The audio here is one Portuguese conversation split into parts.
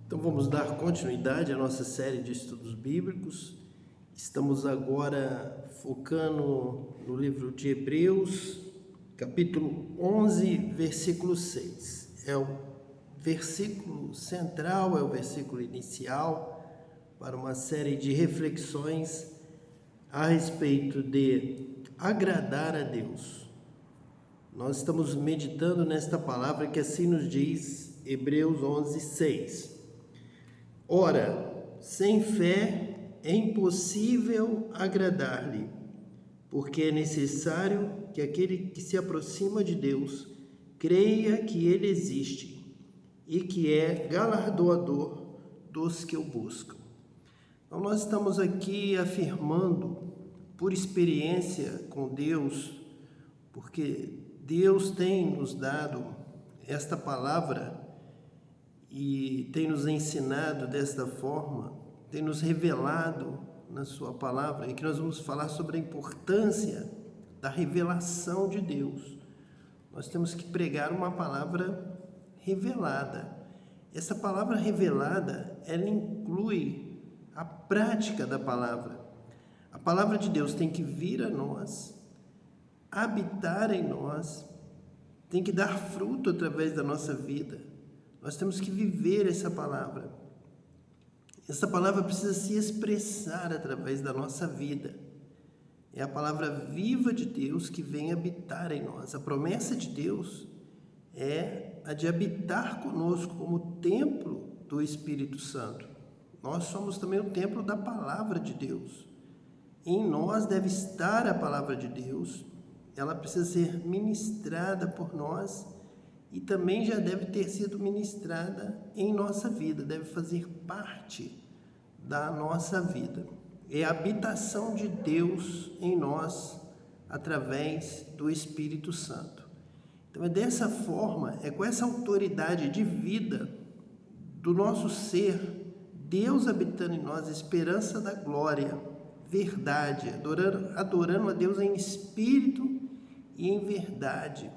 Então vamos dar continuidade à nossa série de estudos bíblicos. Estamos agora focando no livro de Hebreus, capítulo 11, versículo 6. É o versículo central, é o versículo inicial para uma série de reflexões a respeito de agradar a Deus. Nós estamos meditando nesta palavra que assim nos diz Hebreus 11, 6. Ora, sem fé é impossível agradar-lhe, porque é necessário que aquele que se aproxima de Deus creia que Ele existe e que é galardoador dos que o buscam. Então, nós estamos aqui afirmando, por experiência com Deus, porque Deus tem nos dado esta palavra e tem nos ensinado desta forma, tem nos revelado na sua palavra, e que nós vamos falar sobre a importância da revelação de Deus. Nós temos que pregar uma palavra revelada. Essa palavra revelada, ela inclui a prática da palavra. A palavra de Deus tem que vir a nós, habitar em nós, tem que dar fruto através da nossa vida. Nós temos que viver essa palavra. Essa palavra precisa se expressar através da nossa vida. É a palavra viva de Deus que vem habitar em nós. A promessa de Deus é a de habitar conosco como templo do Espírito Santo. Nós somos também o templo da palavra de Deus. Em nós deve estar a palavra de Deus. Ela precisa ser ministrada por nós e também já deve ter sido ministrada em nossa vida, deve fazer parte da nossa vida. É a habitação de Deus em nós através do Espírito Santo. Então é dessa forma, é com essa autoridade de vida do nosso ser, Deus habitando em nós, esperança da glória, verdade, adorando a Deus em espírito e em verdade,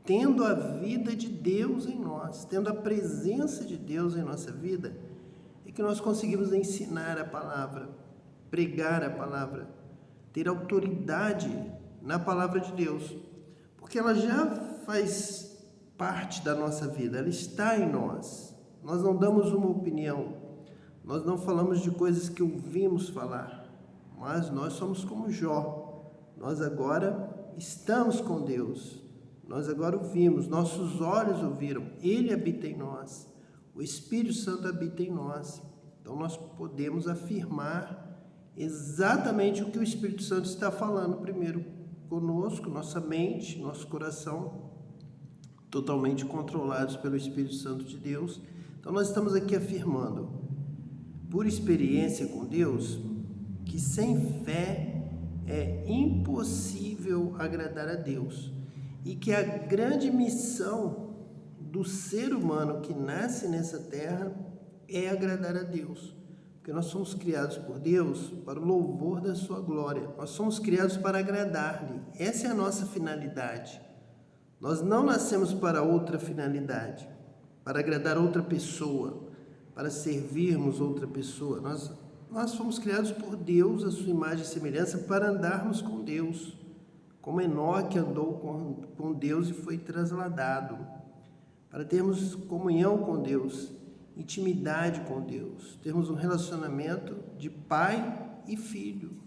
tendo a vida de Deus em nós, tendo a presença de Deus em nossa vida, é que nós conseguimos ensinar a palavra, pregar a palavra, ter autoridade na palavra de Deus, porque ela já faz parte da nossa vida, ela está em nós. Nós não damos uma opinião, nós não falamos de coisas que ouvimos falar, mas nós somos como Jó, nós agora estamos com Deus. Nós agora ouvimos, nossos olhos ouviram, Ele habita em nós, o Espírito Santo habita em nós. Então nós podemos afirmar exatamente o que o Espírito Santo está falando primeiro conosco, nossa mente, nosso coração, totalmente controlados pelo Espírito Santo de Deus. Então nós estamos aqui afirmando, por experiência com Deus, que sem fé é impossível agradar a Deus. E que a grande missão do ser humano que nasce nessa terra é agradar a Deus. Porque nós somos criados por Deus para o louvor da sua glória. Nós somos criados para agradar-lhe. Essa é a nossa finalidade. Nós não nascemos para outra finalidade, para agradar outra pessoa, para servirmos outra pessoa. Nós fomos criados por Deus, a sua imagem e semelhança, para andarmos com Deus. Como Enoque andou com Deus e foi trasladado, para termos comunhão com Deus, intimidade com Deus, termos um relacionamento de pai e filho.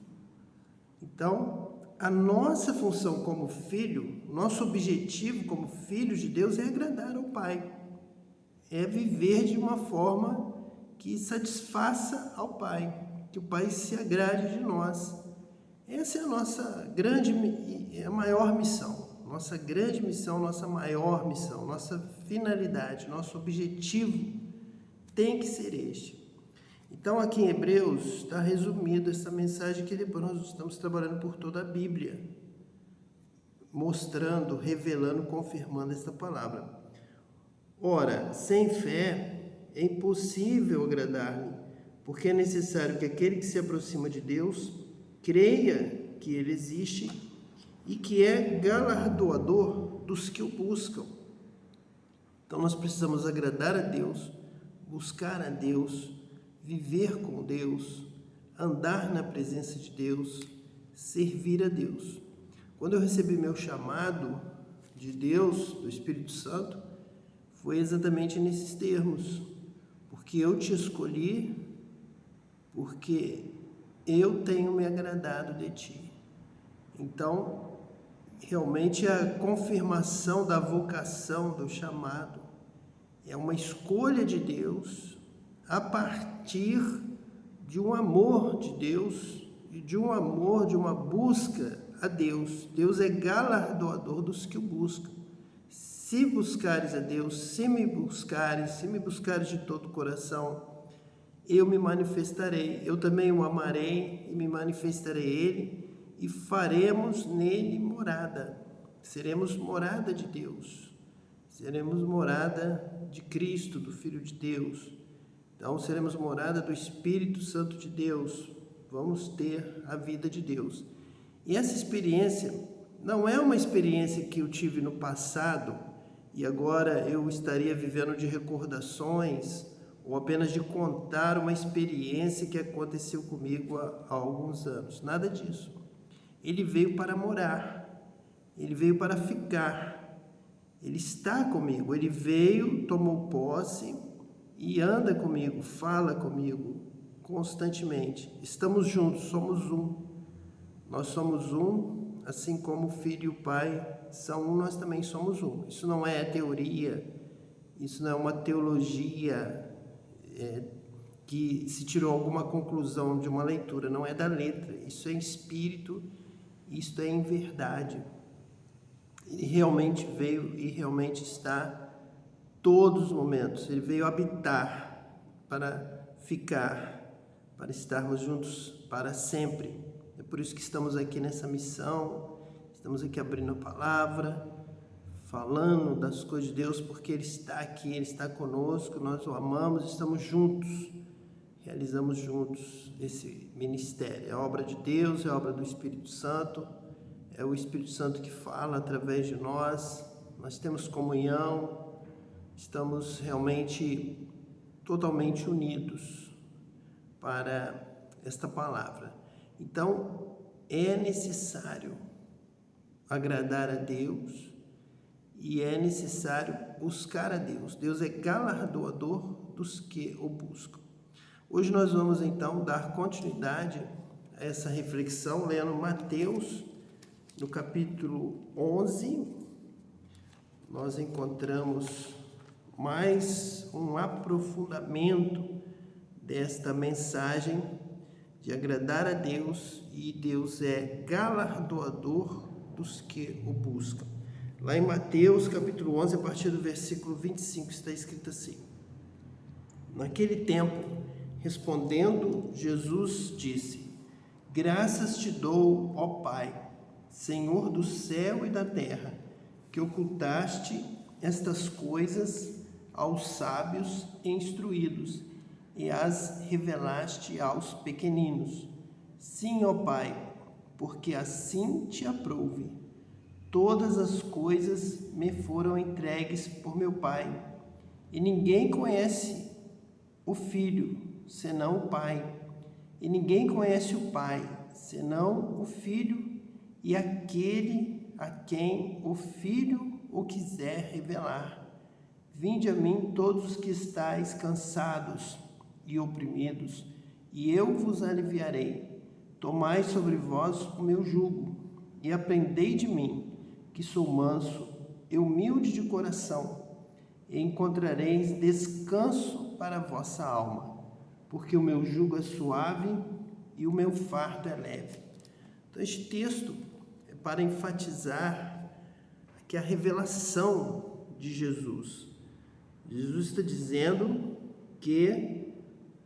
Então, a nossa função como filho, nosso objetivo como filhos de Deus é agradar ao Pai, é viver de uma forma que satisfaça ao Pai, que o Pai se agrade de nós. Essa é a nossa a maior missão, nossa grande missão, nossa maior missão, nossa finalidade, nosso objetivo tem que ser este. Então aqui em Hebreus está resumida essa mensagem que depois nós estamos trabalhando por toda a Bíblia, mostrando, revelando, confirmando esta palavra. Ora, sem fé é impossível agradar-lhe, porque é necessário que aquele que se aproxima de Deus creia que Ele existe e que é galardoador dos que o buscam. Então nós precisamos agradar a Deus, buscar a Deus, viver com Deus, andar na presença de Deus, servir a Deus. Quando eu recebi meu chamado de Deus, do Espírito Santo, foi exatamente nesses termos, porque eu te escolhi, porque eu tenho me agradado de ti. Então, realmente a confirmação da vocação, do chamado, é uma escolha de Deus a partir de um amor de Deus e de um amor, de uma busca a Deus. Deus é galardoador dos que o buscam. Se buscares a Deus, se me buscares de todo o coração, eu me manifestarei. Eu também o amarei e me manifestarei a ele e faremos nele morada. Seremos morada de Deus. Seremos morada de Cristo, do Filho de Deus. Então, seremos morada do Espírito Santo de Deus. Vamos ter a vida de Deus. E essa experiência não é uma experiência que eu tive no passado e agora eu estaria vivendo de recordações ou apenas de contar uma experiência que aconteceu comigo há alguns anos. Nada disso. Ele veio para morar. Ele veio para ficar. Ele está comigo. Ele veio, tomou posse e anda comigo, fala comigo constantemente. Estamos juntos, somos um. Nós somos um, assim como o Filho e o Pai são um, nós também somos um. Isso não é teoria, isso não é uma teologia que se tirou alguma conclusão de uma leitura, não é da letra. Isso é em espírito, isso é em verdade. Ele realmente veio e realmente está todos os momentos. Ele veio habitar para ficar, para estarmos juntos para sempre. É por isso que estamos aqui nessa missão, estamos aqui abrindo a palavra, falando das coisas de Deus, porque Ele está aqui, Ele está conosco, nós o amamos, estamos juntos, realizamos juntos esse ministério. É a obra de Deus, é a obra do Espírito Santo, é o Espírito Santo que fala através de nós, nós temos comunhão, estamos realmente totalmente unidos para esta palavra. Então, é necessário agradar a Deus e é necessário buscar a Deus. Deus é galardoador dos que o buscam. Hoje nós vamos então dar continuidade a essa reflexão, lendo Mateus, no capítulo 11, nós encontramos mais um aprofundamento desta mensagem de agradar a Deus, e Deus é galardoador dos que o buscam. Lá em Mateus, capítulo 11, a partir do versículo 25, está escrito assim: Naquele tempo, respondendo, Jesus disse: Graças te dou, ó Pai, Senhor do céu e da terra, que ocultaste estas coisas aos sábios e instruídos e as revelaste aos pequeninos. Sim, ó Pai, porque assim te aprouve. Todas as coisas me foram entregues por meu Pai, e ninguém conhece o Filho, senão o Pai, e ninguém conhece o Pai, senão o Filho, e aquele a quem o Filho o quiser revelar. Vinde a mim todos os que estáis cansados e oprimidos, e eu vos aliviarei. Tomai sobre vós o meu jugo, e aprendei de mim, que sou manso e humilde de coração, e encontrareis descanso para a vossa alma, porque o meu jugo é suave e o meu fardo é leve. Então, este texto é para enfatizar que a revelação de Jesus. Jesus está dizendo que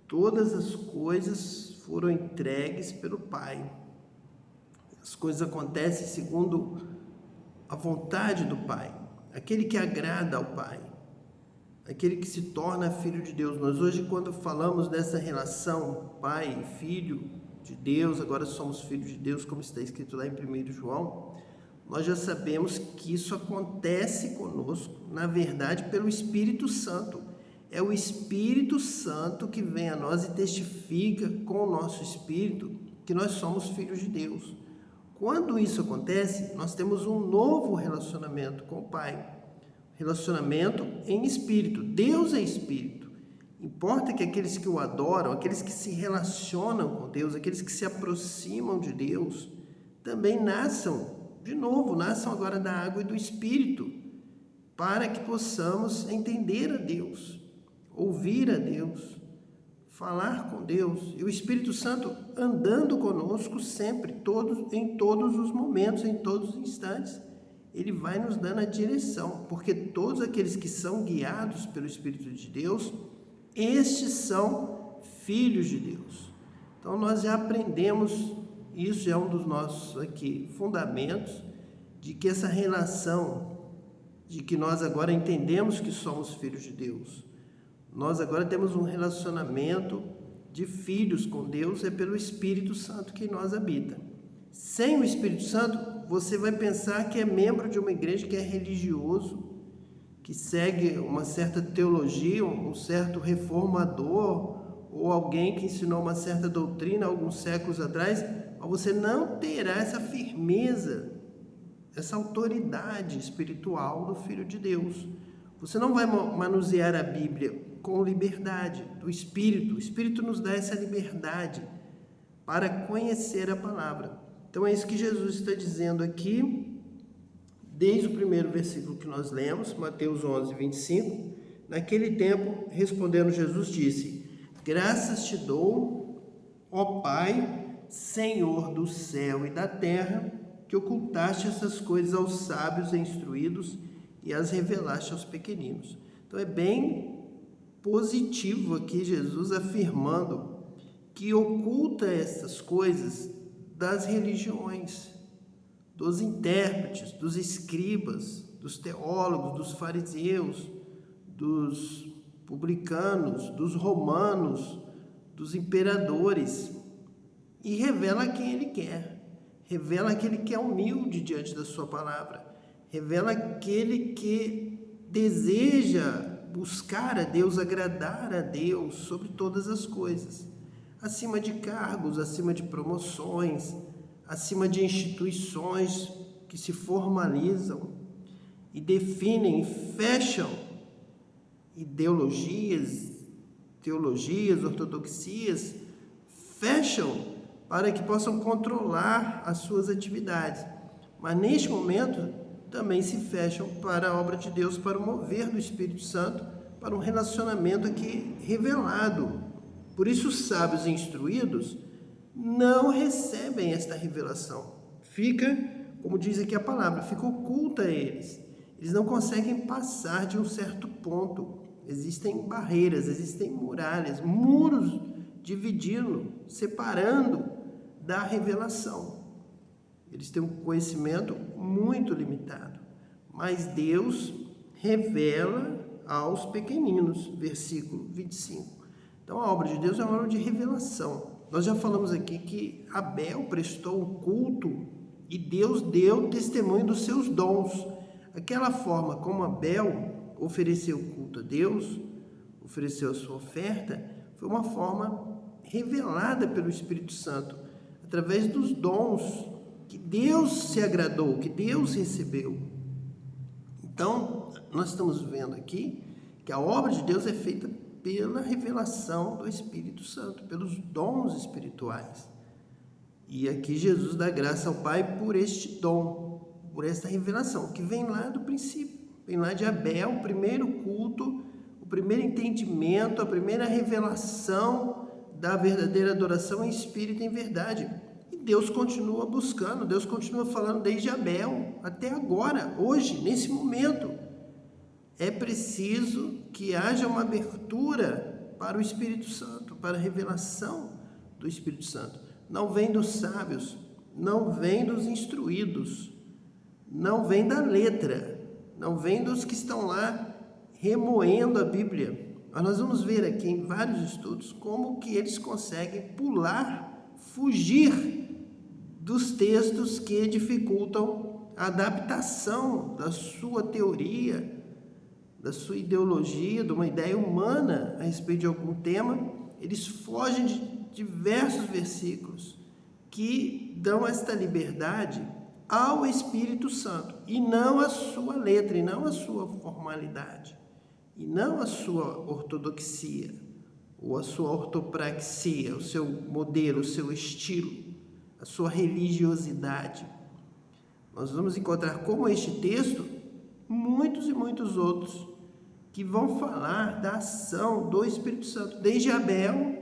todas as coisas foram entregues pelo Pai. As coisas acontecem segundo a vontade do Pai, aquele que agrada ao Pai, aquele que se torna filho de Deus. Nós hoje, quando falamos dessa relação Pai e Filho de Deus, agora somos filhos de Deus, como está escrito lá em 1 João, nós já sabemos que isso acontece conosco, na verdade, pelo Espírito Santo. É o Espírito Santo que vem a nós e testifica com o nosso espírito que nós somos filhos de Deus. Quando isso acontece, nós temos um novo relacionamento com o Pai. Relacionamento em espírito. Deus é espírito. Importa que aqueles que o adoram, aqueles que se relacionam com Deus, aqueles que se aproximam de Deus, também nasçam de novo, nasçam agora da água e do Espírito, para que possamos entender a Deus, ouvir a Deus, falar com Deus, e o Espírito Santo andando conosco sempre, em todos os momentos, em todos os instantes. Ele vai nos dando a direção, porque todos aqueles que são guiados pelo Espírito de Deus, estes são filhos de Deus. Então nós já aprendemos, isso é um dos nossos aqui fundamentos, de que essa relação, de que nós agora entendemos que somos filhos de Deus. Nós agora temos um relacionamento de filhos com Deus, é pelo Espírito Santo que em nós habita. Sem o Espírito Santo, você vai pensar que é membro de uma igreja que é religioso, que segue uma certa teologia, um certo reformador, ou alguém que ensinou uma certa doutrina alguns séculos atrás, mas você não terá essa firmeza, essa autoridade espiritual do Filho de Deus. Você não vai manusear a Bíblia com liberdade do Espírito. O Espírito nos dá essa liberdade para conhecer a palavra. Então é isso que Jesus está dizendo aqui, desde o primeiro versículo que nós lemos, Mateus 11, 25. Naquele tempo, respondendo Jesus, disse: graças te dou, ó Pai, Senhor do céu e da terra, que ocultaste essas coisas aos sábios e instruídos e as revelaste aos pequeninos. Então é bem positivo aqui Jesus afirmando que oculta essas coisas das religiões, dos intérpretes, dos escribas, dos teólogos, dos fariseus, dos publicanos, dos romanos, dos imperadores, e revela quem ele quer, revela aquele que é humilde diante da sua palavra, revela aquele que deseja buscar a Deus, agradar a Deus sobre todas as coisas, acima de cargos, acima de promoções, acima de instituições que se formalizam e definem, fecham ideologias, teologias, ortodoxias, fecham para que possam controlar as suas atividades. Mas neste momento também se fecham para a obra de Deus, para o mover do Espírito Santo, para um relacionamento aqui revelado. Por isso os sábios e instruídos não recebem esta revelação. Fica, como diz aqui a palavra, fica oculta a eles. Eles não conseguem passar de um certo ponto. Existem barreiras, existem muralhas, muros dividindo, separando da revelação. Eles têm um conhecimento muito limitado. Mas Deus revela aos pequeninos, versículo 25. Então a obra de Deus é uma obra de revelação. Nós já falamos aqui que Abel prestou um culto e Deus deu testemunho dos seus dons. Aquela forma como Abel ofereceu culto a Deus, ofereceu a sua oferta, foi uma forma revelada pelo Espírito Santo, através dos dons que Deus se agradou, que Deus recebeu. Então, nós estamos vendo aqui que a obra de Deus é feita pela revelação do Espírito Santo, pelos dons espirituais. E aqui Jesus dá graça ao Pai por este dom, por esta revelação, que vem lá do princípio, vem lá de Abel, o primeiro culto, o primeiro entendimento, a primeira revelação da verdadeira adoração em espírito e em verdade. E Deus continua buscando, Deus continua falando desde Abel até agora, hoje, nesse momento. É preciso que haja uma abertura para o Espírito Santo, para a revelação do Espírito Santo. Não vem dos sábios, não vem dos instruídos, não vem da letra, não vem dos que estão lá remoendo a Bíblia. Mas nós vamos ver aqui em vários estudos como que eles conseguem pular, fugir dos textos que dificultam a adaptação da sua teoria da sua ideologia, de uma ideia humana a respeito de algum tema, eles fogem de diversos versículos que dão esta liberdade ao Espírito Santo, e não a sua letra, e não a sua formalidade, e não a sua ortodoxia, ou a sua ortopraxia, o seu modelo, o seu estilo, a sua religiosidade. Nós vamos encontrar, como este texto, muitos e muitos outros que vão falar da ação do Espírito Santo, desde Abel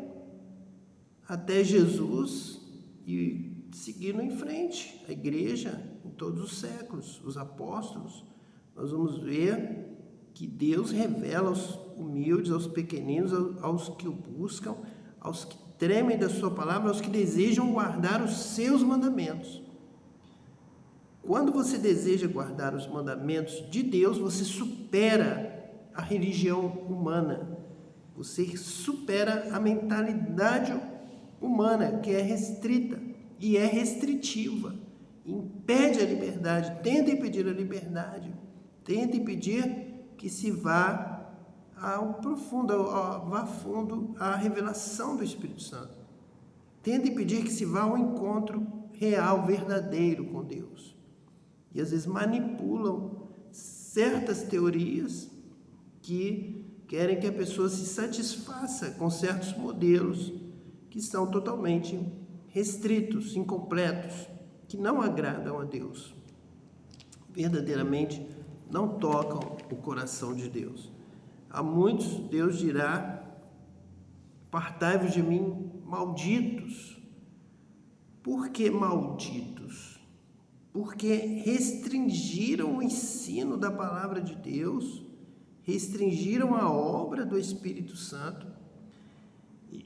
até Jesus e seguindo em frente, a igreja em todos os séculos, os apóstolos. Nós vamos ver que Deus revela aos humildes, aos pequeninos, aos que o buscam, aos que tremem da sua palavra, aos que desejam guardar os seus mandamentos. Quando você deseja guardar os mandamentos de Deus, você supera a religião humana, você supera a mentalidade humana, que é restrita e é restritiva, impede a liberdade, tenta impedir a liberdade, tenta impedir que se vá ao profundo, vá a fundo a revelação do Espírito Santo, tenta impedir que se vá ao encontro real, verdadeiro com Deus. E às vezes manipulam certas teorias que querem que a pessoa se satisfaça com certos modelos que são totalmente restritos, incompletos, que não agradam a Deus, verdadeiramente não tocam o coração de Deus. A muitos Deus dirá: apartai-vos de mim, malditos. Por que malditos? Porque restringiram o ensino da palavra de Deus, restringiram a obra do Espírito Santo,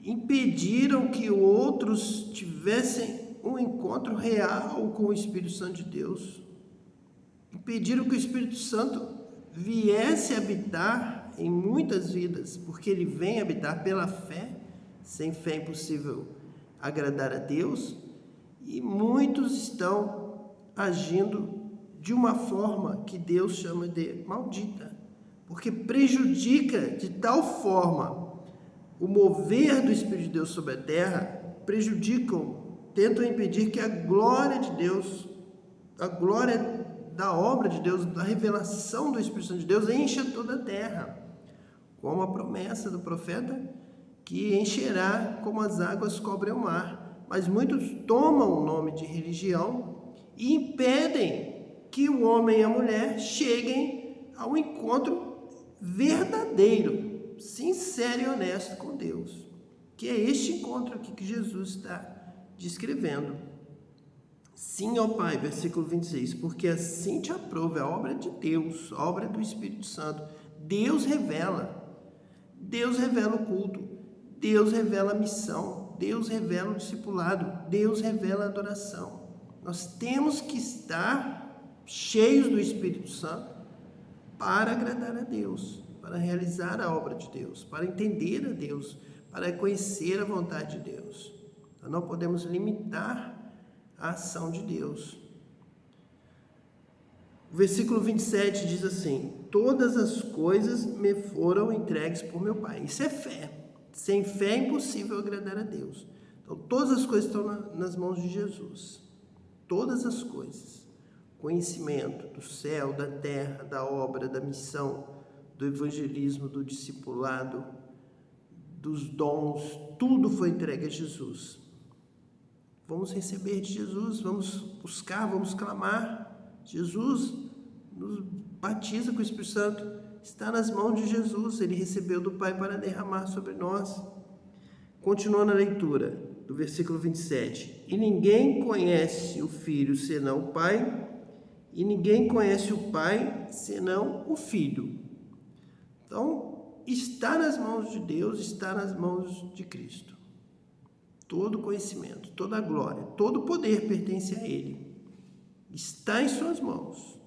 impediram que outros tivessem um encontro real com o Espírito Santo de Deus, impediram que o Espírito Santo viesse habitar em muitas vidas, porque ele vem habitar pela fé. Sem fé é impossível agradar a Deus, e muitos estão agindo de uma forma que Deus chama de maldita, porque prejudica de tal forma o mover do Espírito de Deus sobre a terra, tentam impedir que a glória de Deus, a glória da obra de Deus, da revelação do Espírito Santo de Deus encha toda a terra, como a promessa do profeta, que encherá como as águas cobrem o mar. Mas muitos tomam o nome de religião e impedem que o homem e a mulher cheguem ao encontro verdadeiro, sincero e honesto com Deus, que é este encontro aqui que Jesus está descrevendo. Sim, ó Pai, versículo 26, porque assim te aprove a obra de Deus, a obra do Espírito Santo. Deus revela o culto, Deus revela a missão, Deus revela o discipulado, Deus revela a adoração. Nós temos que estar cheios do Espírito Santo para agradar a Deus, para realizar a obra de Deus, para entender a Deus, para conhecer a vontade de Deus. Nós não podemos limitar a ação de Deus. O versículo 27 diz assim: todas as coisas me foram entregues por meu Pai. Isso é fé. Sem fé é impossível agradar a Deus. Então, todas as coisas estão nas mãos de Jesus. Todas as coisas. Conhecimento do céu, da terra, da obra, da missão, do evangelismo, do discipulado, dos dons, tudo foi entregue a Jesus. Vamos receber de Jesus, vamos buscar, vamos clamar. Jesus nos batiza com o Espírito Santo, está nas mãos de Jesus, ele recebeu do Pai para derramar sobre nós. Continuando a leitura do versículo 27, e ninguém conhece o Filho senão o Pai, e ninguém conhece o Pai senão o Filho. Então, está nas mãos de Deus, está nas mãos de Cristo. Todo conhecimento, toda a glória, todo o poder pertence a Ele. Está em suas mãos.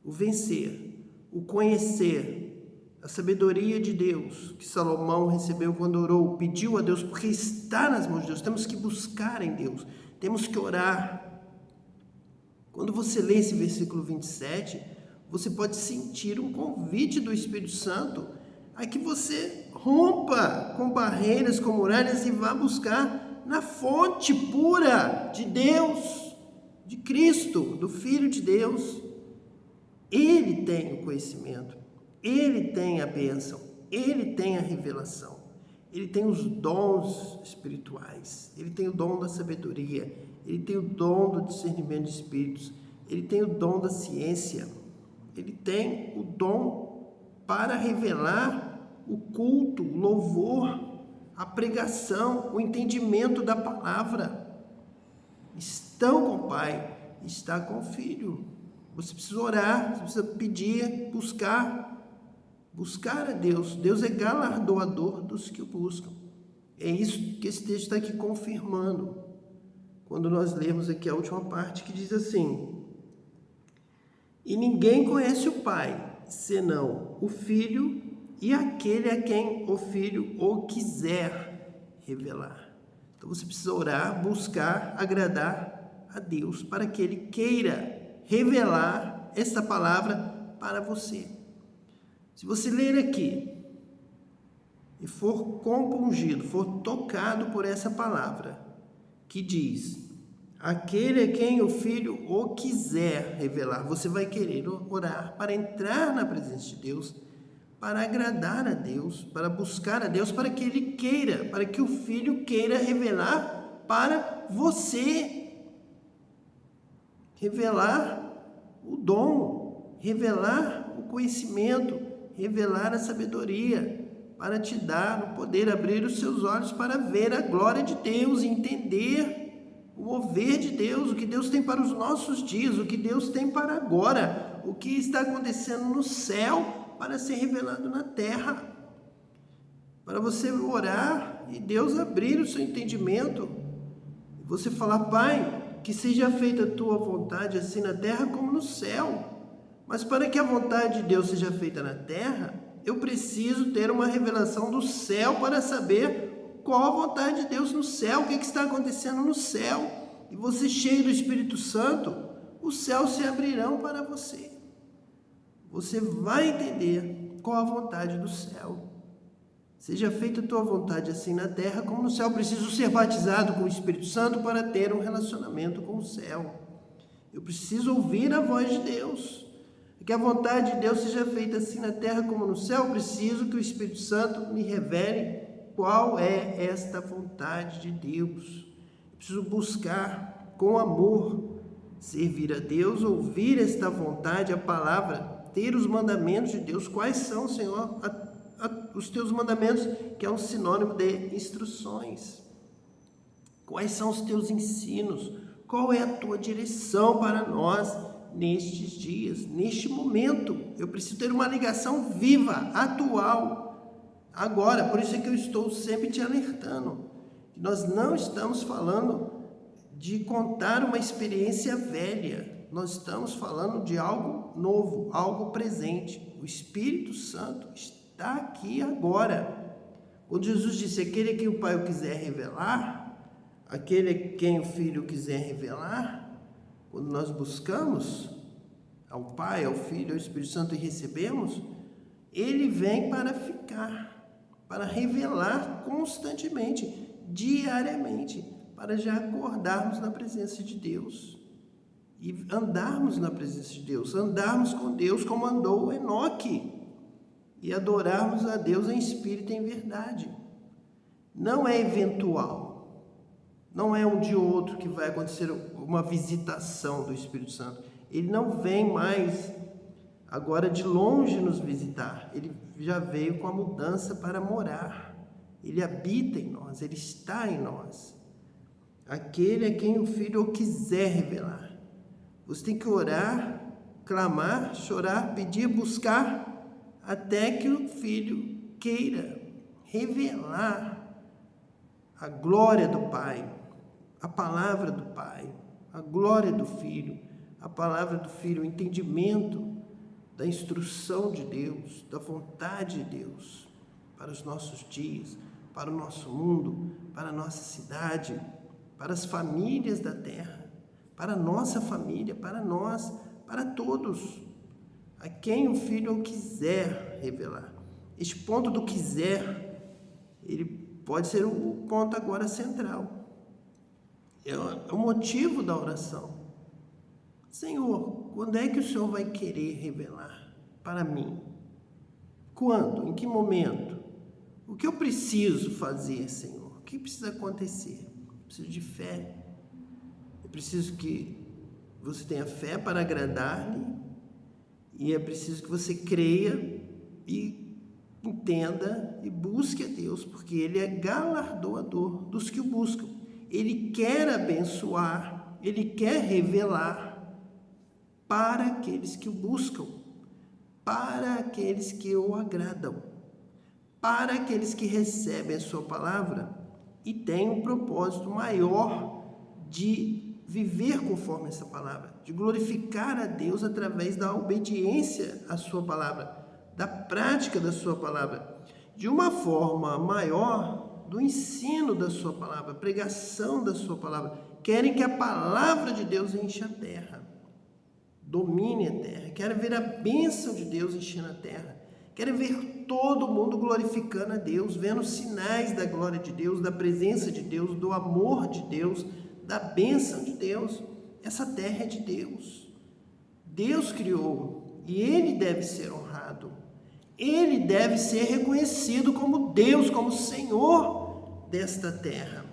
O vencer, o conhecer, a sabedoria de Deus que Salomão recebeu quando orou, pediu a Deus, porque está nas mãos de Deus. Temos que buscar em Deus, temos que orar. Quando você lê esse versículo 27, você pode sentir um convite do Espírito Santo a que você rompa com barreiras, com muralhas e vá buscar na fonte pura de Deus, de Cristo, do Filho de Deus. Ele tem o conhecimento, Ele tem a bênção, Ele tem a revelação, Ele tem os dons espirituais, Ele tem o dom da sabedoria, Ele tem o dom do discernimento de espíritos, Ele tem o dom da ciência, Ele tem o dom para revelar o culto, o louvor, a pregação, o entendimento da palavra. Estão com o Pai, está com o Filho. Você precisa orar, você precisa pedir, buscar a Deus. Deus é galardoador dos que o buscam. É isso que esse texto está aqui confirmando. Quando nós lemos aqui a última parte que diz assim: e ninguém conhece o Pai, senão o Filho e aquele a quem o Filho o quiser revelar. Então você precisa orar, buscar, agradar a Deus para que Ele queira revelar esta palavra para você. Se você ler aqui e for compungido, for tocado por essa palavra que diz: aquele a quem o Filho o quiser revelar, você vai querer orar para entrar na presença de Deus, para agradar a Deus, para buscar a Deus, para que Ele queira, para que o Filho queira revelar para você, revelar o dom, revelar o conhecimento, revelar a sabedoria, para te dar o poder, abrir os seus olhos para ver a glória de Deus, entender o mover de Deus, o que Deus tem para os nossos dias, o que Deus tem para agora, o que está acontecendo no céu para ser revelado na terra. Para você orar e Deus abrir o seu entendimento, e você falar: Pai, que seja feita a tua vontade, assim na terra como no céu. Mas para que a vontade de Deus seja feita na terra, eu preciso ter uma revelação do céu para saber qual a vontade de Deus no céu, o que está acontecendo no céu. E você, cheio do Espírito Santo, os céus se abrirão para você. Você vai entender qual a vontade do céu. Seja feita a tua vontade assim na terra como no céu. Preciso ser batizado com o Espírito Santo para ter um relacionamento com o céu. Eu preciso ouvir a voz de Deus. Que a vontade de Deus seja feita assim na terra como no céu. Eu preciso que o Espírito Santo me revele qual é esta vontade de Deus. Eu preciso buscar com amor, servir a Deus, ouvir esta vontade, a palavra, ter os mandamentos de Deus. Quais são, Senhor, os teus mandamentos, que é um sinônimo de instruções? Quais são os teus ensinos? Qual é a tua direção para nós nestes dias, neste momento? Eu preciso ter uma ligação viva, atual, agora. Por isso é que eu estou sempre te alertando, que nós não estamos falando de contar uma experiência velha, nós estamos falando de algo novo, algo presente. O Espírito Santo está aqui agora. Quando Jesus disse: aquele a quem o Pai o quiser revelar, aquele a quem o Filho quiser revelar, quando nós buscamos ao Pai, ao Filho, ao Espírito Santo e recebemos, Ele vem para ficar, para revelar constantemente, diariamente, para já acordarmos na presença de Deus e andarmos na presença de Deus, andarmos com Deus como andou Enoque e adorarmos a Deus em espírito e em verdade. Não é eventual, não é um dia ou outro que vai acontecer uma visitação do Espírito Santo. Ele não vem mais agora de longe nos visitar, ele já veio com a mudança para morar. Ele habita em nós, ele está em nós. Aquele a quem o Filho o quiser revelar. Você tem que orar, clamar, chorar, pedir, buscar, até que o Filho queira revelar a glória do Pai, a palavra do Pai, a glória do Filho, a palavra do Filho, o entendimento da instrução de Deus, da vontade de Deus para os nossos dias, para o nosso mundo, para a nossa cidade, para as famílias da terra, para a nossa família, para nós, para todos. a quem o Filho quiser revelar. Este ponto do quiser, ele pode ser o ponto agora central. É o motivo da oração. Senhor, quando é que o Senhor vai querer revelar para mim? Quando? Em que momento? O que eu preciso fazer, Senhor? O que precisa acontecer? Eu preciso de fé. Eu preciso que você tenha fé para agradar-lhe. E é preciso que você creia e entenda e busque a Deus, porque Ele é galardoador dos que o buscam. Ele quer abençoar, Ele quer revelar para aqueles que o buscam, para aqueles que o agradam, para aqueles que recebem a sua palavra e têm um propósito maior de viver conforme essa palavra, de glorificar a Deus através da obediência à sua palavra, da prática da sua palavra, de uma forma maior do ensino da sua palavra, pregação da sua palavra. Querem que a palavra de Deus encha a terra, domine a terra, querem ver a bênção de Deus enchendo a terra, querem ver todo mundo glorificando a Deus, vendo sinais da glória de Deus, da presença de Deus, do amor de Deus, da bênção de Deus. Essa terra é de Deus. Deus criou e Ele deve ser honrado. Ele deve ser reconhecido como Deus, como Senhor desta terra.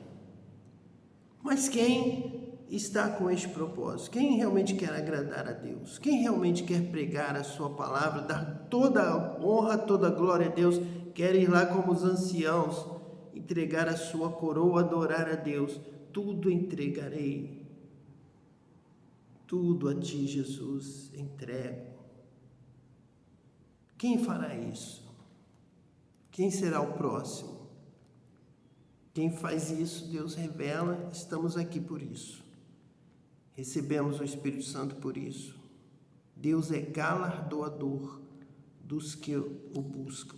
Mas quem está com este propósito? Quem realmente quer agradar a Deus? Quem realmente quer pregar a sua palavra, dar toda a honra, toda a glória a Deus? Quer ir lá como os anciãos, entregar a sua coroa, adorar a Deus? Tudo entregarei. Tudo a ti, Jesus, entrego. Quem fará isso? Quem será o próximo? Quem faz isso, Deus revela, estamos aqui por isso. Recebemos o Espírito Santo por isso. Deus é galardoador dos que o buscam.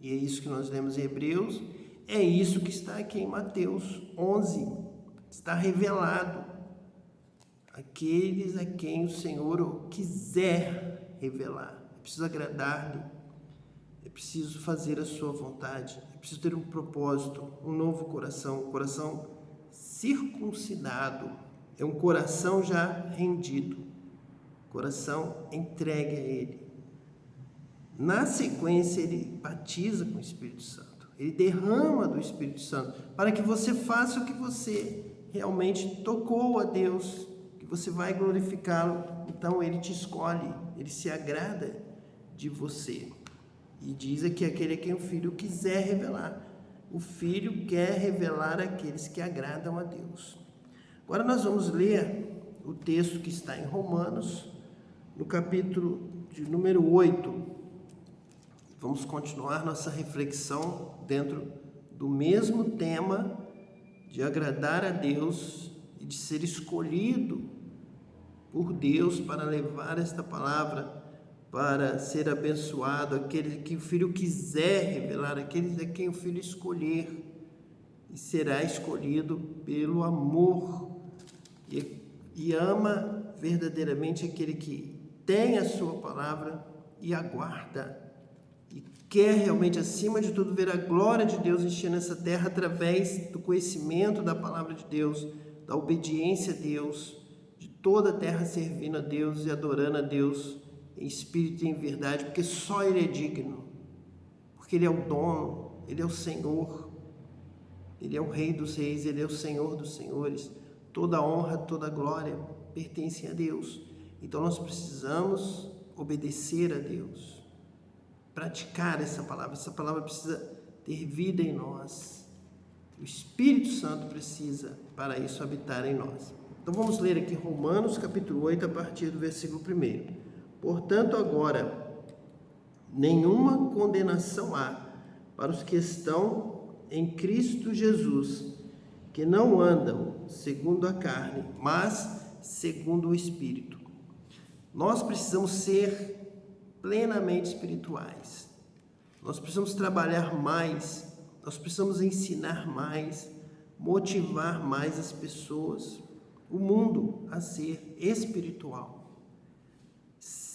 E é isso que nós lemos em Hebreus, é isso que está aqui em Mateus 11. Está revelado. Aqueles a quem o Senhor quiser revelar. É preciso agradar-lhe. É preciso fazer a sua vontade. É preciso ter um propósito, um novo coração, um coração circuncidado. É um coração já rendido, coração entregue a Ele. Na sequência, Ele batiza com o Espírito Santo. Ele derrama do Espírito Santo para que você faça o que você realmente tocou a Deus, que você vai glorificá-lo. Então, Ele te escolhe, Ele se agrada de você. E diz aqui, aquele a quem o Filho quiser revelar. O Filho quer revelar aqueles que agradam a Deus. Agora nós vamos ler o texto que está em Romanos, no capítulo de número 8. Vamos continuar nossa reflexão dentro do mesmo tema de agradar a Deus e de ser escolhido por Deus para levar esta palavra, para ser abençoado, aquele que o Filho quiser revelar, aqueles a quem o Filho escolher, e será escolhido pelo amor. E ama verdadeiramente aquele que tem a sua palavra e aguarda. E quer realmente, acima de tudo, ver a glória de Deus enchendo essa terra através do conhecimento da palavra de Deus, da obediência a Deus, de toda a terra servindo a Deus e adorando a Deus em espírito e em verdade, porque só Ele é digno, porque Ele é o dono, Ele é o Senhor, Ele é o Rei dos Reis, Ele é o Senhor dos Senhores. Toda honra, toda glória pertencem a Deus. Então nós precisamos obedecer a Deus, praticar essa palavra precisa ter vida em nós. O Espírito Santo precisa, para isso, habitar em nós. Então vamos ler aqui Romanos capítulo 8, a partir do versículo 1. Portanto, agora, nenhuma condenação há para os que estão em Cristo Jesus, que não andam segundo a carne, mas segundo o Espírito. Nós precisamos ser plenamente espirituais. Nós precisamos trabalhar mais, nós precisamos ensinar mais, motivar mais as pessoas, o mundo a ser espiritual.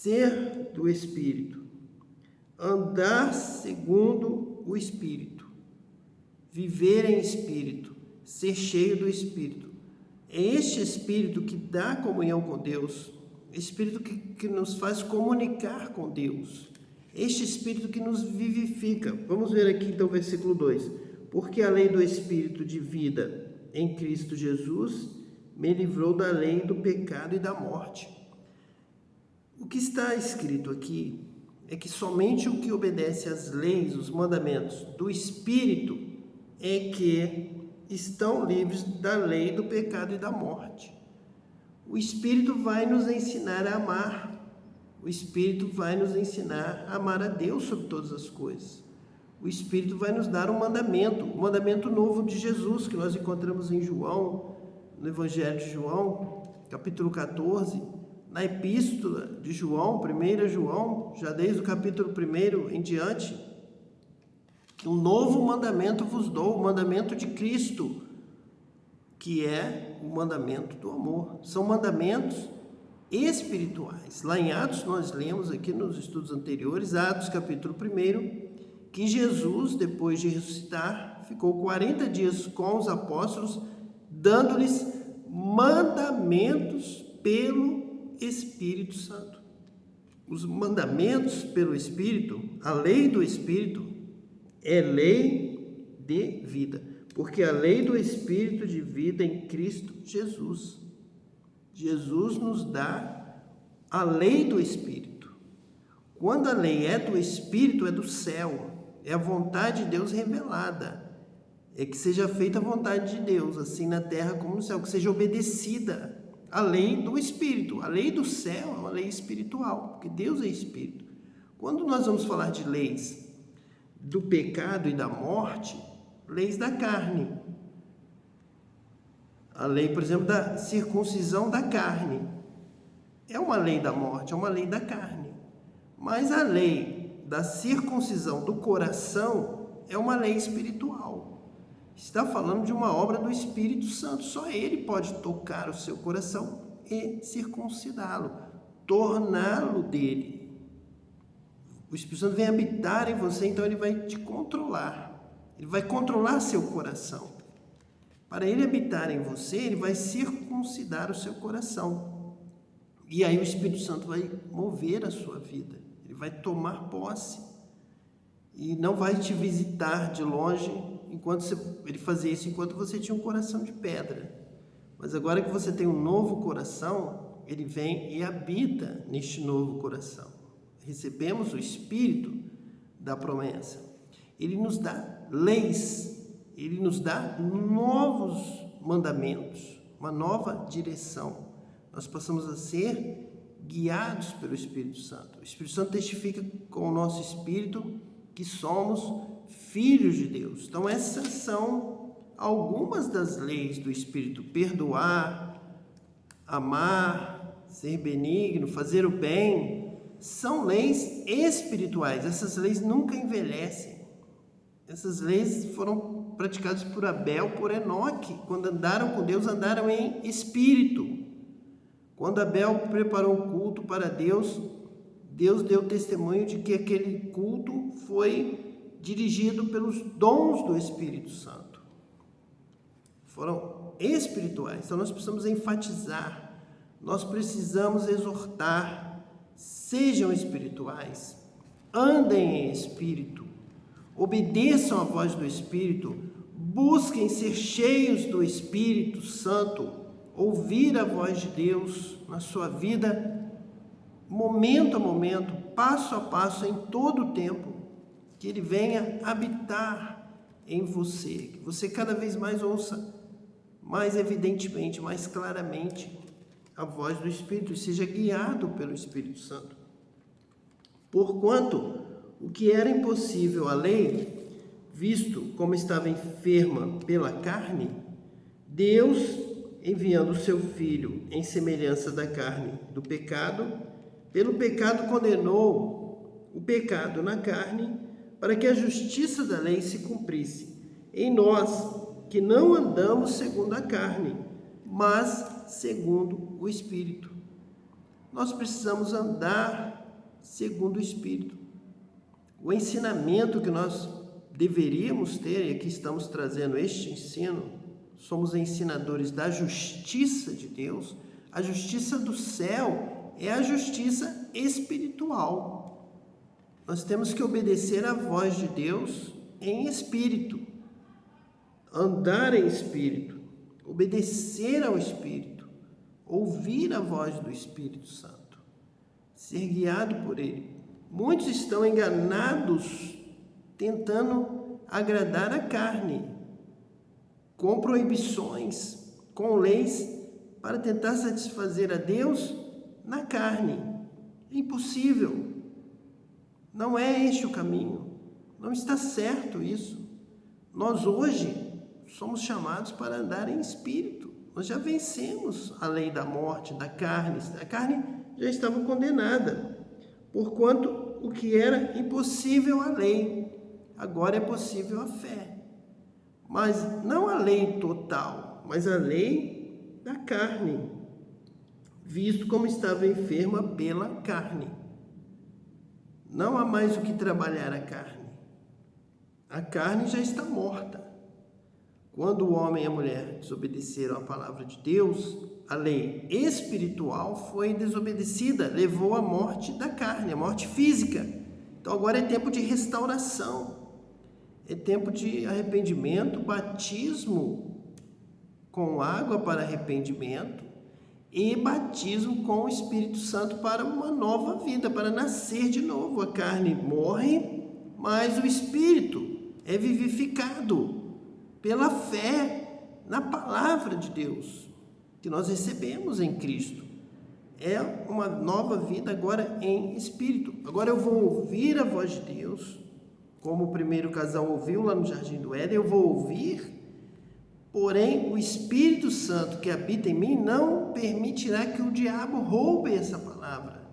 ser do Espírito, andar segundo o Espírito, viver em Espírito, ser cheio do Espírito. É este Espírito que dá comunhão com Deus, Espírito que nos faz comunicar com Deus, este Espírito que nos vivifica. Vamos ver aqui então o versículo 2. Porque a lei do Espírito de vida em Cristo Jesus me livrou da lei do pecado e da morte. O que está escrito aqui é que somente o que obedece às leis, os mandamentos do Espírito é que estão livres da lei do pecado e da morte. O Espírito vai nos ensinar a amar. O Espírito vai nos ensinar a amar a Deus sobre todas as coisas. O Espírito vai nos dar um mandamento novo de Jesus, que nós encontramos em João, no Evangelho de João, capítulo 14, na Epístola de João, 1 João, já desde o capítulo 1 em diante, que um novo mandamento vos dou, o mandamento de Cristo, que é o mandamento do amor. São mandamentos espirituais. Lá em Atos, nós lemos aqui nos estudos anteriores, Atos capítulo 1, que Jesus, depois de ressuscitar, ficou 40 dias com os apóstolos, dando-lhes mandamentos pelo Espírito Santo. Os mandamentos pelo Espírito, a lei do Espírito, é lei de vida, porque a lei do Espírito de vida em Cristo Jesus. Jesus nos dá a lei do Espírito. Quando a lei é do Espírito, é do céu, é a vontade de Deus revelada. É que seja feita a vontade de Deus, assim na terra como no céu, que seja obedecida a lei do Espírito. A lei do céu é uma lei espiritual, porque Deus é Espírito. Quando nós vamos falar de leis do pecado e da morte, leis da carne. A lei, por exemplo, da circuncisão da carne é uma lei da morte, é uma lei da carne. Mas a lei da circuncisão do coração é uma lei espiritual. Está falando de uma obra do Espírito Santo. Só Ele pode tocar o seu coração e circuncidá-lo, torná-lo dele. O Espírito Santo vem habitar em você, então ele vai te controlar. Ele vai controlar seu coração. Para ele habitar em você, ele vai circuncidar o seu coração. E aí o Espírito Santo vai mover a sua vida. Ele vai tomar posse. E não vai te visitar de longe, ele fazia isso enquanto você tinha um coração de pedra. Mas agora que você tem um novo coração, ele vem e habita neste novo coração. Recebemos o Espírito da promessa. Ele nos dá leis, ele nos dá novos mandamentos, uma nova direção. Nós passamos a ser guiados pelo Espírito Santo. O Espírito Santo testifica com o nosso espírito que somos filhos de Deus. Então essas são algumas das leis do Espírito: perdoar, amar, ser benigno, fazer o bem. São leis espirituais. Essas leis nunca envelhecem. Essas leis foram praticadas por Abel, por Enoque. Quando andaram com Deus, andaram em espírito. Quando Abel preparou o culto para Deus, Deus deu testemunho de que aquele culto foi dirigido pelos dons do Espírito Santo. Foram espirituais. Então nós precisamos enfatizar, nós precisamos exortar, sejam espirituais, andem em espírito, obedeçam a voz do Espírito, busquem ser cheios do Espírito Santo, ouvir a voz de Deus na sua vida, momento a momento, passo a passo, em todo o tempo, que Ele venha habitar em você, que você cada vez mais ouça, mais evidentemente, mais claramente, a voz do Espírito e seja guiado pelo Espírito Santo. Porquanto o que era impossível à lei, visto como estava enferma pela carne, Deus, enviando o seu Filho em semelhança da carne do pecado, pelo pecado condenou o pecado na carne, para que a justiça da lei se cumprisse em nós, que não andamos segundo a carne, mas segundo o Espírito. Nós precisamos andar segundo o Espírito. O ensinamento que nós deveríamos ter, e aqui estamos trazendo este ensino, somos ensinadores da justiça de Deus. A justiça do céu é a justiça espiritual. Nós temos que obedecer à voz de Deus em espírito, andar em espírito, obedecer ao Espírito, ouvir a voz do Espírito Santo, ser guiado por Ele. Muitos estão enganados, tentando agradar a carne, com proibições, com leis, para tentar satisfazer a Deus na carne. É impossível. Não é este o caminho. Não está certo isso. Nós hoje somos chamados para andar em espírito. Nós já vencemos a lei da morte, da carne. A carne já estava condenada, porquanto o que era impossível à lei, agora é possível à fé. Mas não a lei total, mas a lei da carne, visto como estava enferma pela carne. Não há mais o que trabalhar a carne. A carne já está morta. Quando o homem e a mulher desobedeceram à palavra de Deus, a lei espiritual foi desobedecida, levou à morte da carne, a morte física. Então agora é tempo de restauração, é tempo de arrependimento, batismo com água para arrependimento e batismo com o Espírito Santo para uma nova vida, para nascer de novo. A carne morre, mas o Espírito é vivificado pela fé na palavra de Deus que nós recebemos em Cristo. É uma nova vida agora em espírito. Agora eu vou ouvir a voz de Deus, como o primeiro casal ouviu lá no Jardim do Éden. Eu vou ouvir, porém o Espírito Santo que habita em mim não permitirá que o diabo roube essa palavra,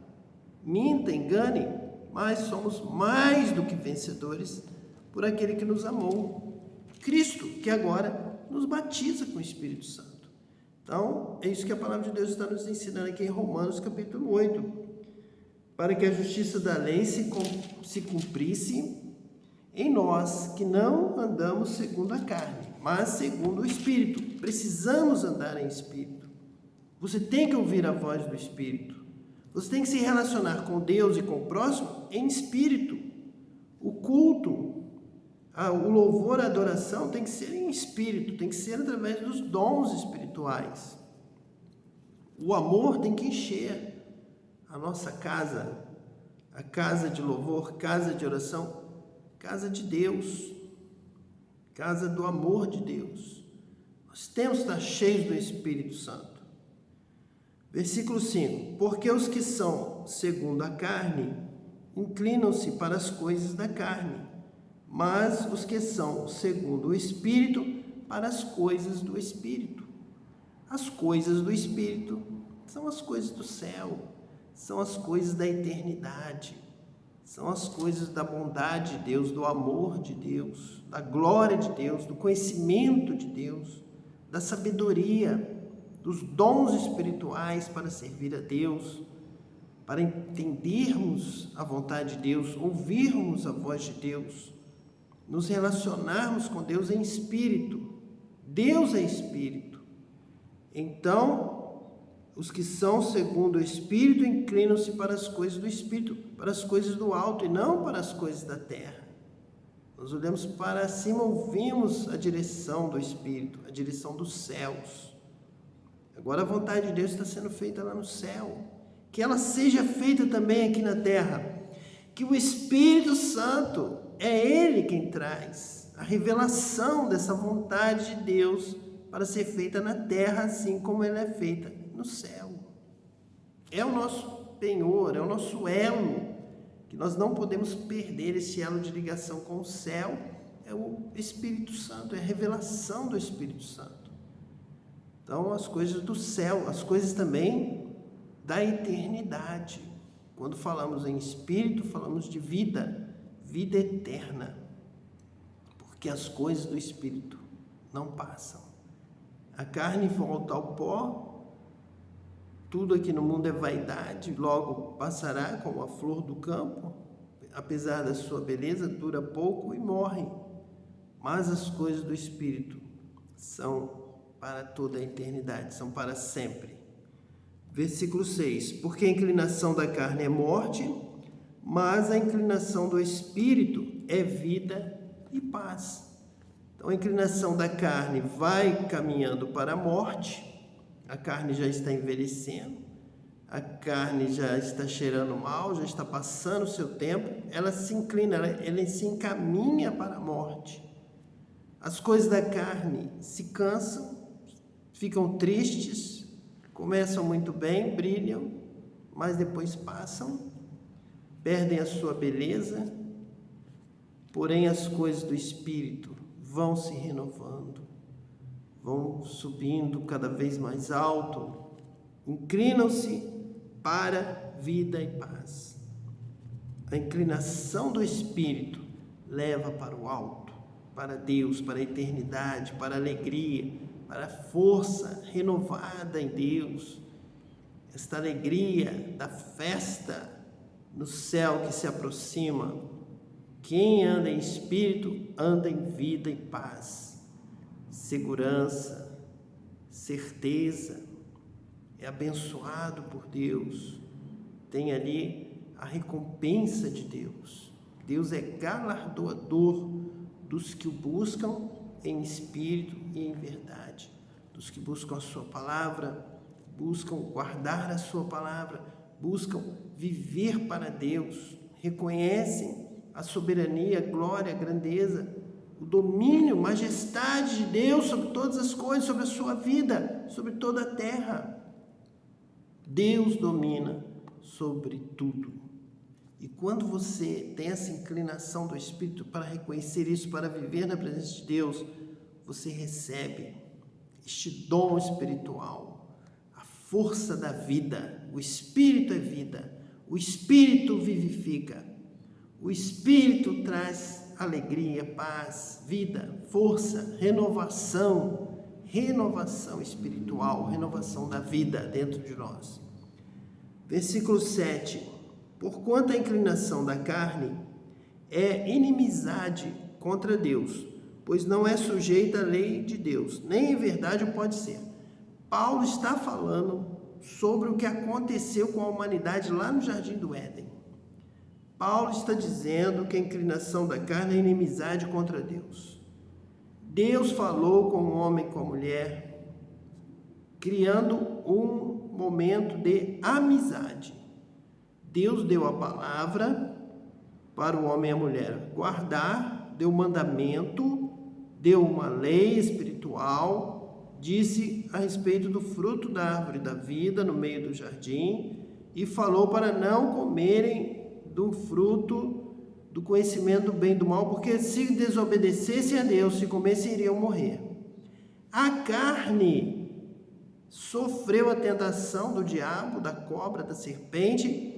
minta, engane, mas somos mais do que vencedores por aquele que nos amou, Cristo, que agora nos batiza com o Espírito Santo. Então, é isso que a palavra de Deus está nos ensinando aqui em Romanos capítulo 8. Para que a justiça da lei se cumprisse em nós, que não andamos segundo a carne, mas segundo o Espírito. Precisamos andar em Espírito. Você tem que ouvir a voz do Espírito. Você tem que se relacionar com Deus e com o próximo em Espírito. O culto, o louvor, a adoração tem que ser em espírito, tem que ser através dos dons espirituais. O amor tem que encher a nossa casa, a casa de louvor, casa de oração, casa de Deus, casa do amor de Deus. Nós temos que estar cheios do Espírito Santo. Versículo 5: porque os que são segundo a carne inclinam-se para as coisas da carne, mas os que são segundo o Espírito, para as coisas do Espírito. As coisas do Espírito são as coisas do céu, são as coisas da eternidade, são as coisas da bondade de Deus, do amor de Deus, da glória de Deus, do conhecimento de Deus, da sabedoria, dos dons espirituais para servir a Deus, para entendermos a vontade de Deus, ouvirmos a voz de Deus, nos relacionarmos com Deus em espírito. Deus é espírito. Então, os que são segundo o Espírito inclinam-se para as coisas do Espírito, para as coisas do alto e não para as coisas da terra. Nós olhamos para cima, ouvimos a direção do Espírito, a direção dos céus. Agora a vontade de Deus está sendo feita lá no céu. Que ela seja feita também aqui na terra. Que o Espírito Santo, é Ele quem traz a revelação dessa vontade de Deus para ser feita na terra, assim como ela é feita no céu. É o nosso penhor, é o nosso elo, que nós não podemos perder esse elo de ligação com o céu. É o Espírito Santo, é a revelação do Espírito Santo. Então, as coisas do céu, as coisas também da eternidade. Quando falamos em Espírito, falamos de vida eterna, porque as coisas do Espírito não passam. A carne volta ao pó tudo aqui no mundo é vaidade, logo passará como a flor do campo, apesar da sua beleza, dura pouco e morre. Mas as coisas do Espírito são para toda a eternidade, são para sempre. Versículo 6. Porque a inclinação da carne é morte, mas a inclinação do Espírito é vida e paz. Então a inclinação da carne vai caminhando para a morte, a carne já está envelhecendo, a carne já está cheirando mal, já está passando o seu tempo, ela se inclina, ela se encaminha para a morte. As coisas da carne se cansam, ficam tristes, começam muito bem, brilham, mas depois passam, perdem a sua beleza, porém as coisas do Espírito vão se renovando, vão subindo cada vez mais alto, inclinam-se para vida e paz. A inclinação do Espírito leva para o alto, para Deus, para a eternidade, para a alegria, para a força renovada em Deus. Esta alegria da festa no céu que se aproxima. Quem anda em Espírito anda em vida e paz, segurança, certeza, é abençoado por Deus, tem ali a recompensa de Deus. Deus é galardoador dos que o buscam em espírito e em verdade, dos que buscam a sua palavra, buscam guardar a sua palavra, buscam viver para Deus, reconhecem a soberania, a glória, a grandeza, o domínio, majestade de Deus sobre todas as coisas, sobre a sua vida, sobre toda a terra. Deus domina sobre tudo. E quando você tem essa inclinação do Espírito para reconhecer isso, para viver na presença de Deus, você recebe este dom espiritual, a força da vida. O Espírito é vida, o Espírito vivifica, o Espírito traz alegria, paz, vida, força, renovação espiritual, renovação da vida dentro de nós. Versículo 7. Porquanto a inclinação da carne é inimizade contra Deus, pois não é sujeita à lei de Deus, nem em verdade o pode ser. Paulo está falando sobre o que aconteceu com a humanidade lá no Jardim do Éden. Paulo está dizendo que a inclinação da carne é inimizade contra Deus. Deus falou com o homem e com a mulher, criando um momento de amizade. Deus deu a palavra para o homem e a mulher guardar, deu mandamento, deu uma lei espiritual, disse a respeito do fruto da árvore da vida no meio do jardim e falou para não comerem do fruto do conhecimento do bem e do mal, porque se desobedecessem a Deus, se comessem, iriam morrer. A carne sofreu a tentação do diabo, da cobra, da serpente,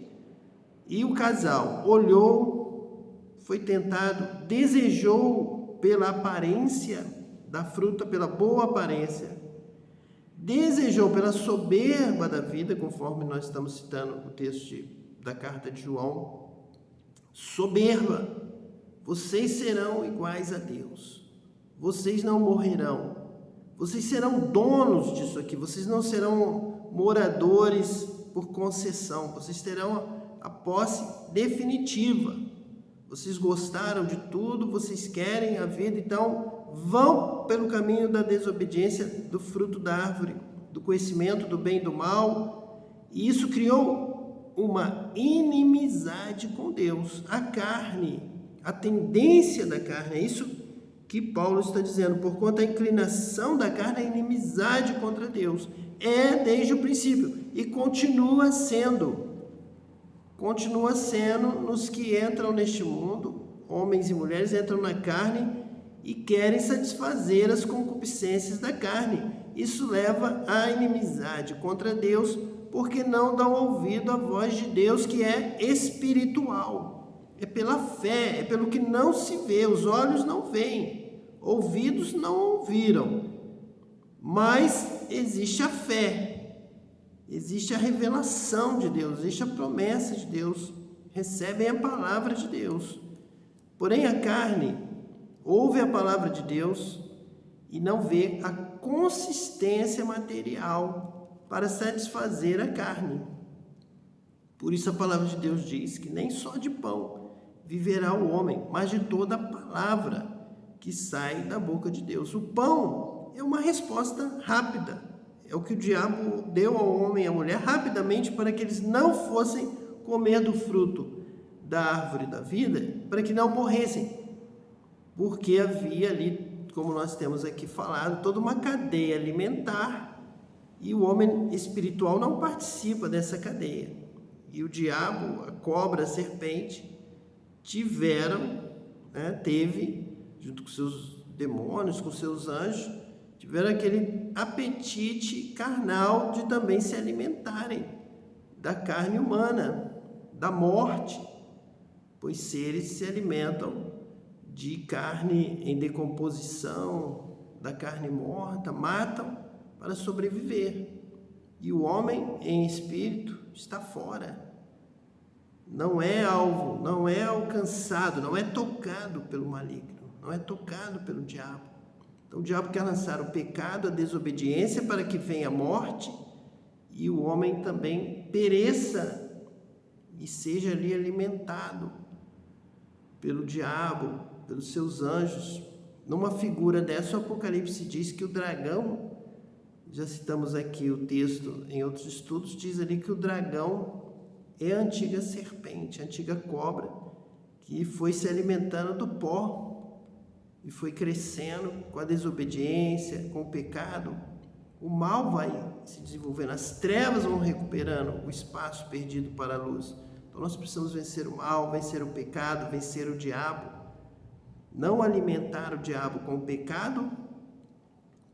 e o casal olhou, foi tentado, desejou pela aparência da fruta, pela boa aparência, desejou pela soberba da vida, conforme nós estamos citando o texto da carta de João, soberba, vocês serão iguais a Deus, vocês não morrerão, vocês serão donos disso aqui, vocês não serão moradores por concessão, vocês terão a posse definitiva, vocês gostaram de tudo, vocês querem a vida, então vão pelo caminho da desobediência, do fruto da árvore, do conhecimento do bem e do mal, e isso criou uma inimizade com Deus. A carne, a tendência da carne, é isso que Paulo está dizendo, porquanto a inclinação da carne é inimizade contra Deus, é desde o princípio, e continua sendo nos que entram neste mundo, homens e mulheres entram na carne e querem satisfazer as concupiscências da carne. Isso leva à inimizade contra Deus, porque não dão ouvido à voz de Deus, que é espiritual. É pela fé, é pelo que não se vê, os olhos não veem, ouvidos não ouviram, mas existe a fé. existe a revelação de Deus, existe a promessa de Deus, recebem a palavra de Deus. Porém, a carne ouve a palavra de Deus e não vê a consistência material para satisfazer a carne. Por isso a palavra de Deus diz que nem só de pão viverá o homem, mas de toda a palavra que sai da boca de Deus. O pão é uma resposta rápida. É o que o diabo deu ao homem e à mulher rapidamente para que eles não fossem comer do fruto da árvore da vida, para que não morressem. Porque havia ali, como nós temos aqui falado, toda uma cadeia alimentar e o homem espiritual não participa dessa cadeia. E o diabo, a cobra, a serpente, teve, junto com seus demônios, com seus anjos, tiveram aquele apetite carnal de também se alimentarem da carne humana, da morte, pois seres se alimentam de carne em decomposição, da carne morta, matam para sobreviver. E o homem em espírito está fora. Não é alvo, não é alcançado, não é tocado pelo maligno, não é tocado pelo diabo. Então o diabo quer lançar o pecado, a desobediência para que venha a morte e o homem também pereça e seja ali alimentado pelo diabo, pelos seus anjos. Numa figura dessa, o Apocalipse diz que o dragão, já citamos aqui o texto em outros estudos, diz ali que o dragão é a antiga serpente, a antiga cobra, que foi se alimentando do pó e foi crescendo com a desobediência, com o pecado. O mal vai se desenvolvendo, as trevas vão recuperando o espaço perdido para a luz. Então nós precisamos vencer o mal, vencer o pecado, vencer o diabo. Não alimentar o diabo com o pecado,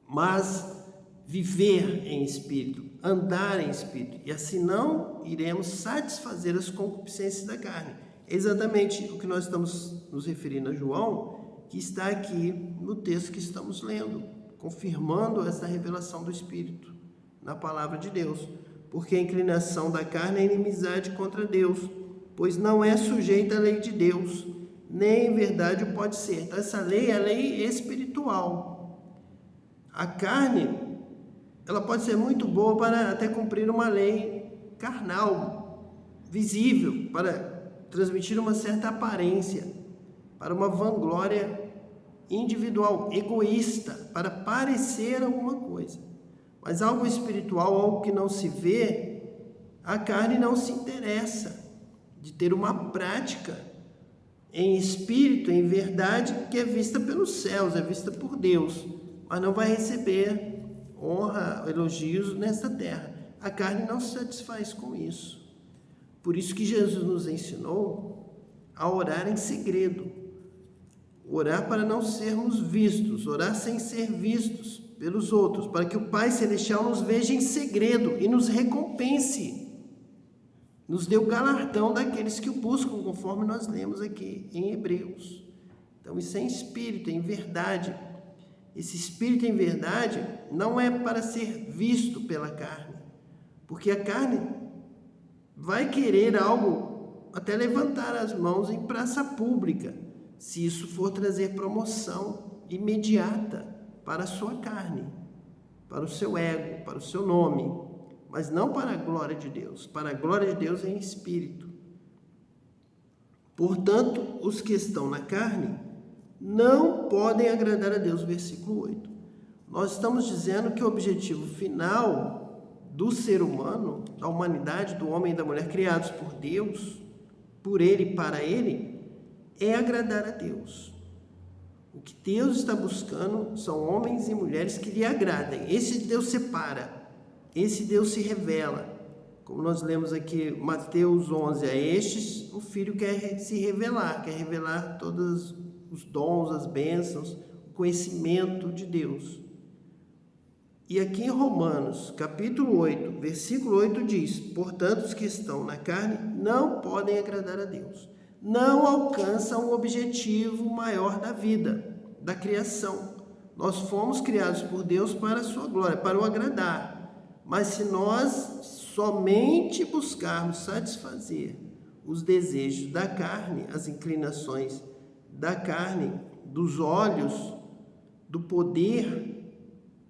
mas viver em espírito, andar em espírito, e assim não iremos satisfazer as concupiscências da carne. É exatamente o que nós estamos nos referindo a João, que está aqui no texto que estamos lendo, confirmando essa revelação do Espírito na palavra de Deus. Porque a inclinação da carne é inimizade contra Deus, pois não é sujeita à lei de Deus, nem em verdade o pode ser. Então essa lei é a lei espiritual. A carne, ela pode ser muito boa para até cumprir uma lei carnal, visível, para transmitir uma certa aparência, para uma vanglória individual, egoísta, para parecer alguma coisa. Mas algo espiritual, algo que não se vê, a carne não se interessa de ter uma prática em espírito, em verdade, que é vista pelos céus, é vista por Deus, mas não vai receber honra, elogios nesta terra. A carne não se satisfaz com isso. Por isso que Jesus nos ensinou a orar em segredo. Orar para não sermos vistos, orar sem ser vistos pelos outros, para que o Pai Celestial nos veja em segredo e nos recompense, nos dê o galardão daqueles que o buscam, conforme nós lemos aqui em Hebreus. Então isso é em espírito, em verdade. Esse espírito em verdade não é para ser visto pela carne, porque a carne vai querer algo, até levantar as mãos em praça pública, se isso for trazer promoção imediata para a sua carne, para o seu ego, para o seu nome, mas não para a glória de Deus. Para a glória de Deus em espírito. Portanto, os que estão na carne não podem agradar a Deus. Versículo 8. Nós estamos dizendo que o objetivo final do ser humano, da humanidade, do homem e da mulher, criados por Deus, por Ele e para Ele, é agradar a Deus. O que Deus está buscando são homens e mulheres que lhe agradem. Esse Deus separa, esse Deus se revela. Como nós lemos aqui, Mateus 11, a estes o Filho quer se revelar, quer revelar todos os dons, as bênçãos, o conhecimento de Deus. E aqui em Romanos, capítulo 8, versículo 8 diz: portanto, os que estão na carne não podem agradar a Deus. Não alcançam o objetivo maior da vida, da criação. Nós fomos criados por Deus para a sua glória, para o agradar. Mas se nós somente buscarmos satisfazer os desejos da carne, as inclinações da carne, dos olhos, do poder,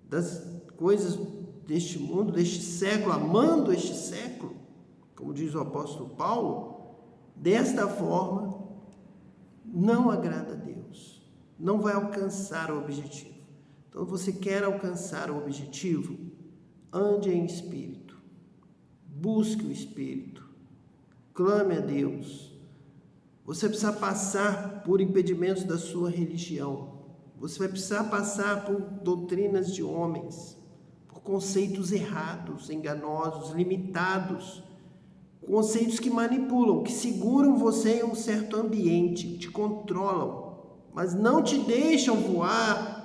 das coisas deste mundo, deste século, amando este século, como diz o apóstolo Paulo, desta forma não agrada a Deus, não vai alcançar o objetivo. Então, você quer alcançar o objetivo? Ande em espírito, busque o espírito, clame a Deus. Você precisa passar por impedimentos da sua religião, você vai precisar passar por doutrinas de homens, por conceitos errados, enganosos, limitados, conceitos que manipulam, que seguram você em um certo ambiente, te controlam, mas não te deixam voar